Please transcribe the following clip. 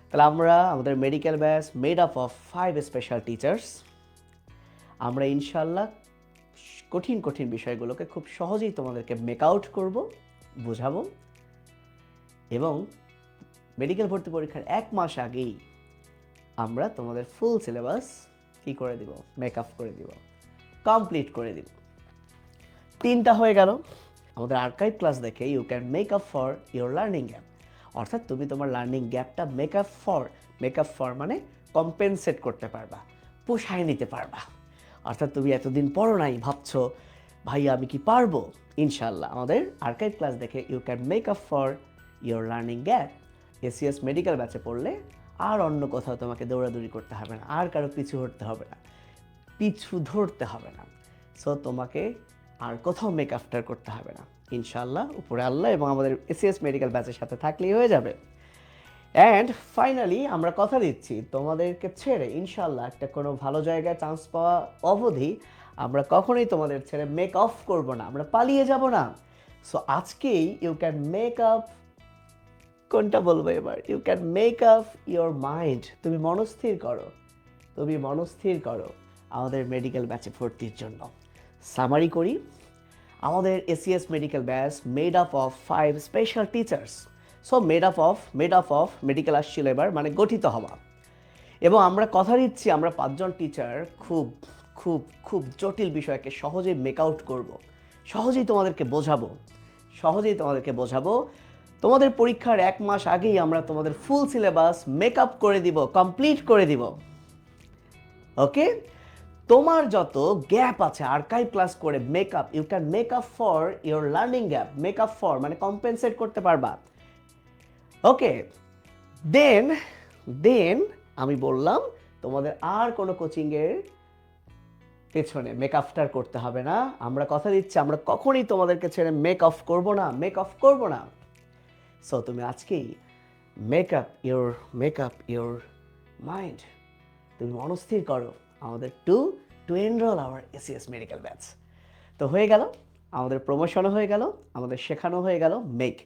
তাহলে আমরা আমাদের medical batch made up of 5 special teachers. আমরা ইনশাল্লাহ কঠিন কঠিন বিষয়গুলোকে খুব সহজেই তোমাদেরকে মেক আউট করবো, বোঝাবো এবং মেডিকেল ভর্তি পরীক্ষার 1 মাস আগেই আমরা তোমাদের ফুল সিলেবাস কি করে দিব, মেক আপ করে দিব, কমপ্লিট করে দিব। 3টা হয়ে গেল। আমাদের আর্কাইভ ক্লাস দেখে you can make up for your learning gap, অর্থাৎ তুমি তোমার লার্নিং গ্যাপটা মেক আপ ফর মানে কম্পেনসেট করতে পারবা, পোষায় নিতে পারবা। অর্থাৎ তুমি এতদিন পড়ো নাই, ভাবছো ভাইয়া আমি কি পারবো, ইনশাল্লাহ আমাদের আর্কাইভ ক্লাস দেখে you can make up for your learning gap. ACS medical ব্যাচে পড়লে আর অন্য কোথাও তোমাকে দৌড়াদৌড়ি করতে হবে না, আর কারো পিছু হটতে হবে না, পিছু ধরতে হবে না। সো তোমাকে আর কোথাও মেক আফটার করতে হবে না, ইনশাল্লাহ উপরে আল্লাহ এবং আমাদের এসিএস মেডিকেল ব্যাচের সাথে থাকলেই হয়ে যাবে। অ্যান্ড ফাইনালি আমরা কথা দিচ্ছি তোমাদেরকে ছেড়ে ইনশাল্লাহ একটা কোনো ভালো জায়গায় চান্স পাওয়া অবধি আমরা কখনোই তোমাদের ছেড়ে মেক অফ করবো না, আমরা পালিয়ে যাব না। সো আজকেই ইউ ক্যান মেক আপ, কোনটা বলবো এবার, you can make up your mind, তুমি মনস্থির করো, তুমি মনস্থির করো আমাদের মেডিকেল ব্যাচে ভর্তির জন্য। সামারি করি, আমাদের ACS medical batch made up of 5 special teachers. So made up of medical আসছিল এবার মানে গঠিত হওয়া। এবং আমরা কথা দিচ্ছি আমরা 5জন টিচার খুব খুব খুব জটিল বিষয়কে সহজেই মেক আউট করবো, সহজেই তোমাদেরকে বোঝাবো। তোমাদের পরীক্ষার 1 মাস আগেই আমরা তোমাদের ফুল সিলেবাস মেক আপ করে দিব, কমপ্লিট করে দিব। ওকে, তোমার যত গ্যাপ আছে আর্কাইভ ক্লাস করে you can make up for your learning gap, make up for মানে কম্পেনসেট করতে পারবা। ওকে, দেন দেন আমি বললাম তোমাদের আর কোনো কোচিংয়ের পেছনে মেক আফটার করতে হবে না। আমরা কথা দিচ্ছি আমরা কখনই তোমাদেরকে ছেড়ে মেক অফ করবো না। সো তুমি আজকেই মেক আপ ইউর মাইন্ড, তুমি মনস্থির করো আমাদের to enrol our ACS medical batch. তো হয়ে গেল, আমাদের প্রমোশনও হয়ে গেল, আমাদের শেখানো হয়ে গেল মেক